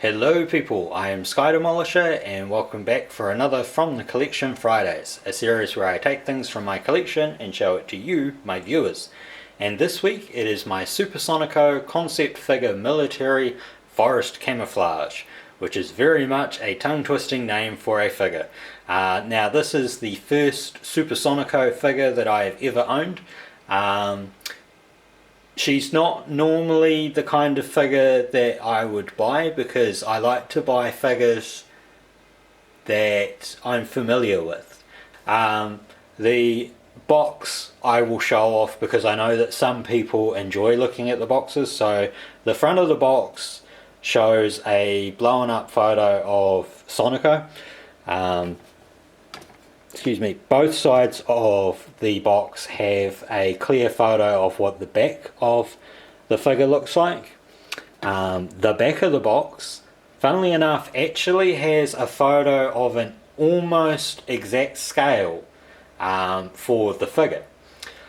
Hello people, I am Sky Demolisher and welcome back for another From the Collection Fridays, a series where I take things from my collection and show it to you, my viewers. And this week it is my Super Sonico concept figure military forest camouflage, which is very much a tongue-twisting name for a figure. Now this is the first Super Sonico figure that I have ever owned. She's not normally the kind of figure that I would buy because I like to buy figures that I'm familiar with. The box I will show off because I know that some people enjoy looking at the boxes. So the front of the box shows a blown up photo of Sonico. Both sides of the box have a clear photo of what the back of the figure looks like. The back of the box, funnily enough, actually has a photo of an almost exact scale for the figure.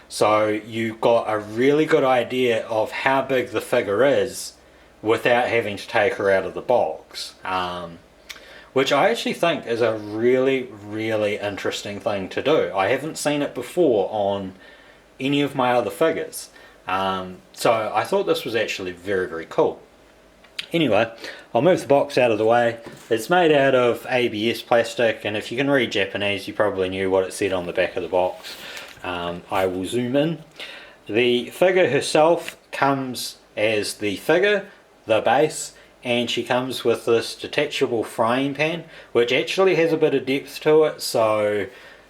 So you've got a really good idea of how big the figure is without having to take her out of the box. Which I actually think is a really, really interesting thing to do. I haven't seen it before on any of my other figures. So I thought this was actually very, very cool. Anyway, I'll move the box out of the way. It's made out of ABS plastic, and if you can read Japanese, you probably knew what it said on the back of the box. I will zoom in. The figure herself comes as the figure, the base, and she comes with this detachable frying pan which actually has a bit of depth to it, so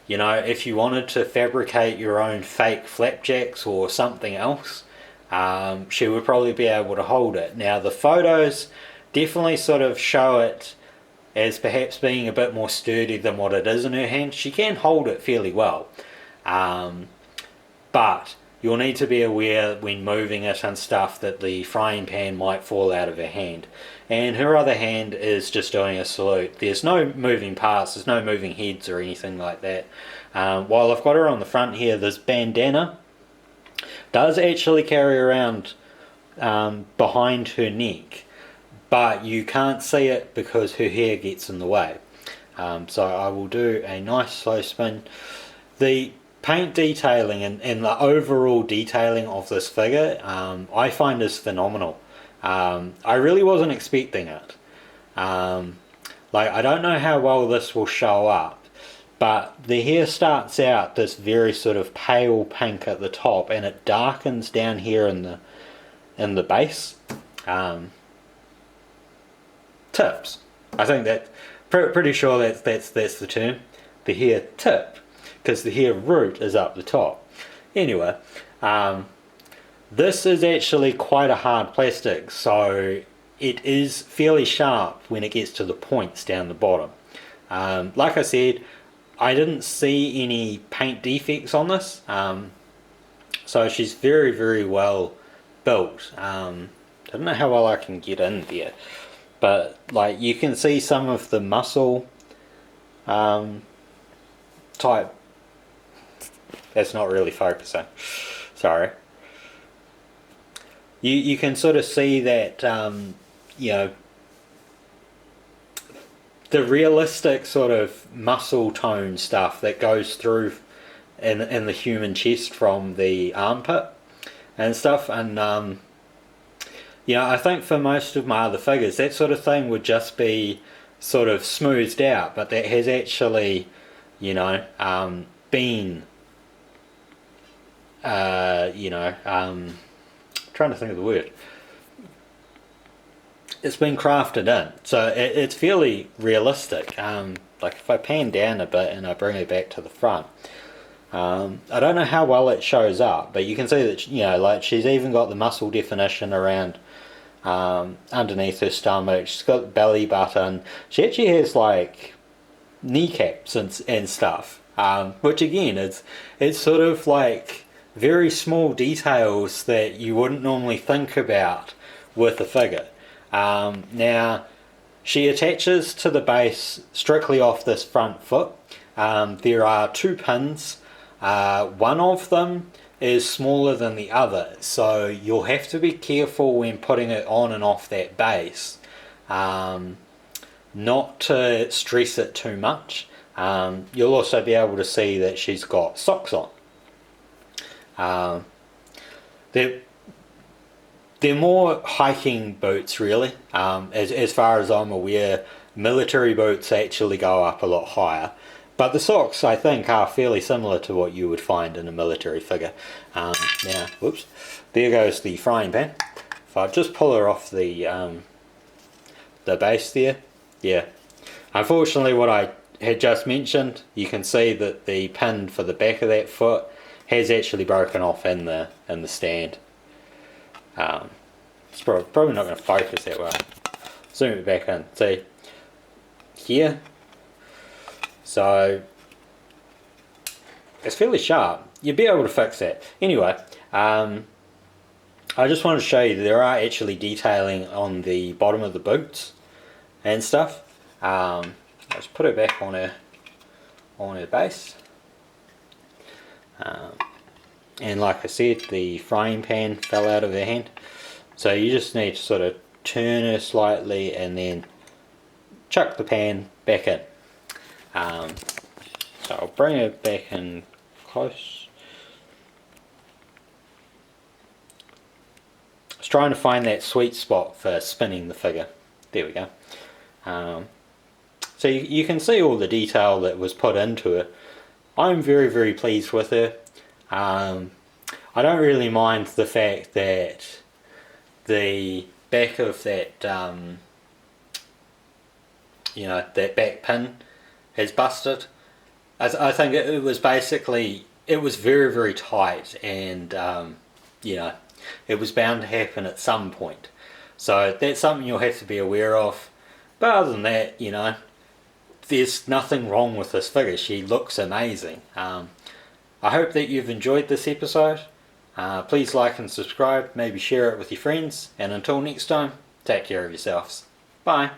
you know, if you wanted to fabricate your own fake flapjacks or something else, she would probably be able to hold it. Now the photos definitely sort of show it as perhaps being a bit more sturdy than what it is in her hand. She can hold it fairly well, but you'll need to be aware when moving it and stuff that the frying pan might fall out of her hand. And her other hand is just doing a salute. There's no moving parts, there's no moving heads or anything like that. While I've got her on the front here, this bandana does actually carry around behind her neck, but you can't see it because her hair gets in the way. So I will do a nice slow spin. The paint detailing and the overall detailing of this figure I find is phenomenal. I really wasn't expecting it. I don't know how well this will show up, but the hair starts out this very sort of pale pink at the top and it darkens down here in the base. Tips. I think that pretty sure that's the term. The hair tip, because the hair root is up the top. Anyway, this is actually quite a hard plastic, so it is fairly sharp when it gets to the points down the bottom. Like I said, I didn't see any paint defects on this, so she's very, very well built. I don't know how well I can get in there, but like you can see some of the muscle type. That's not really focusing, sorry. You can sort of see that you know, the realistic sort of muscle tone stuff that goes through in the human chest from the armpit and stuff. And you know, I think for most of my other figures that sort of thing would just be sort of smoothed out, but that has actually, you know, been trying to think of the word. It's been crafted in, so it's fairly realistic. Like if I pan down a bit and I bring it back to the front, I don't know how well it shows up, but you can see that, you know, like she's even got the muscle definition around underneath her stomach. She's got the belly button. She actually has like kneecaps and stuff, which again, it's sort of like very small details that you wouldn't normally think about with a figure. Now she attaches to the base strictly off this front foot. There are two pins. One of them is smaller than the other, so you'll have to be careful when putting it on and off that base not to stress it too much. You'll also be able to see that she's got socks on. They're more hiking boots, really. As far as I'm aware, military boots actually go up a lot higher. But the socks, I think, are fairly similar to what you would find in a military figure. Now, whoops, there goes the frying pan. If I just pull her off the base there, yeah. Unfortunately, what I had just mentioned, you can see that the pin for the back of that foot has actually broken off in the stand. It's probably not going to focus that well. Zoom it back in. See here. So it's fairly sharp. You'd be able to fix that. Anyway, I just want to show you that there are actually detailing on the bottom of the boots and stuff. Let's put it back on her base. And like I said, the frying pan fell out of her hand. So you just need to sort of turn her slightly and then chuck the pan back in. So I'll bring it back in close. I was trying to find that sweet spot for spinning the figure. There we go. So you can see all the detail that was put into it. I'm very, very pleased with her. I don't really mind the fact that the back of that, that back pin has busted. I think it was basically, it was very, very tight, and it was bound to happen at some point. So that's something you'll have to be aware of. But other than that, there's nothing wrong with this figure. She looks amazing. I hope that you've enjoyed this episode. Please like and subscribe, maybe share it with your friends, and until next time, take care of yourselves. Bye.